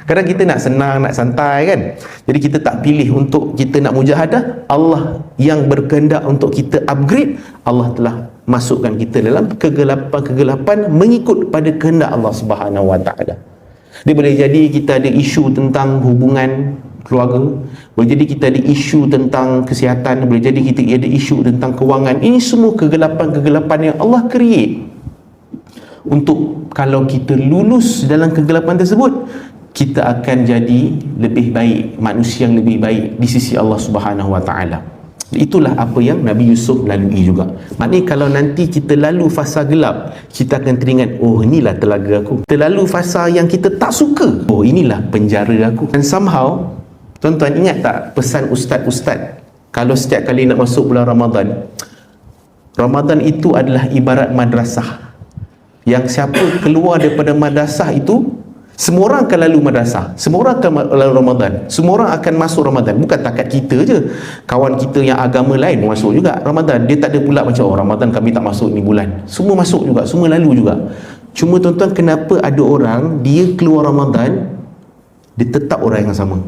Kadang kita nak senang, nak santai kan. Jadi kita tak pilih untuk kita nak mujahadah. Allah yang berkehendak untuk kita upgrade. Allah telah masukkan kita dalam kegelapan-kegelapan mengikut pada kehendak Allah Subhanahu Wa Taala. Dia boleh jadi kita ada isu tentang hubungan keluarga, boleh jadi kita ada isu tentang kesihatan, boleh jadi kita ada isu tentang kewangan. Ini semua kegelapan-kegelapan yang Allah create untuk kalau kita lulus dalam kegelapan tersebut, kita akan jadi lebih baik, manusia yang lebih baik di sisi Allah Subhanahu Wa Taala. Itulah apa yang Nabi Yusuf lalui juga. Maknanya kalau nanti kita lalu fasa gelap, kita akan teringat, oh inilah telaga aku. Kita lalu fasa yang kita tak suka, oh inilah penjara aku. Dan somehow, tuan-tuan ingat tak pesan ustaz-ustaz, kalau setiap kali nak masuk bulan Ramadan, Ramadan itu adalah ibarat madrasah. Yang siapa keluar daripada madrasah itu, semua orang akan lalu madrasah, semua orang akan lalu Ramadan, semua orang akan masuk Ramadan. Bukan takat kita je, kawan kita yang agama lain masuk juga Ramadan. Dia tak ada pula macam, oh Ramadan kami tak masuk ni bulan. Semua masuk juga, semua lalu juga. Cuma tuan-tuan, kenapa ada orang dia keluar Ramadan, dia tetap orang yang sama.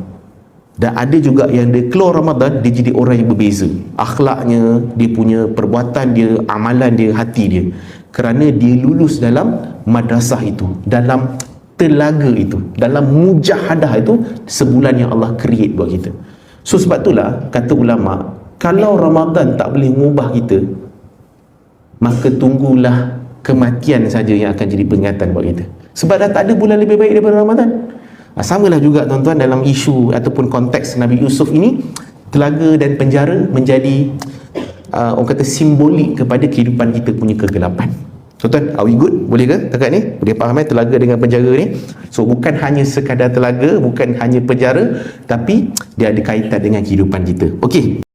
Dan ada juga yang dia keluar Ramadan, dia jadi orang yang berbeza. Akhlaknya, dia punya perbuatan dia, amalan dia, hati dia. Kerana dia lulus dalam madrasah itu, dalam telaga itu, dalam mujahadah itu, sebulan yang Allah create buat kita. So sebab itulah kata ulama, kalau Ramadan tak boleh mengubah kita, maka tunggulah kematian saja yang akan jadi peringatan buat kita. Sebab dah tak ada bulan lebih baik daripada Ramadan. Samalah juga tuan-tuan dalam isu ataupun konteks Nabi Yusuf ini, telaga dan penjara menjadi orang kata simbolik kepada kehidupan kita punya kegelapan. Tuan-tuan, are we good? Boleh ke kakak ni? Boleh faham telaga dengan penjara ni? So bukan hanya sekadar telaga, bukan hanya penjara, tapi dia ada kaitan dengan kehidupan kita. Okey.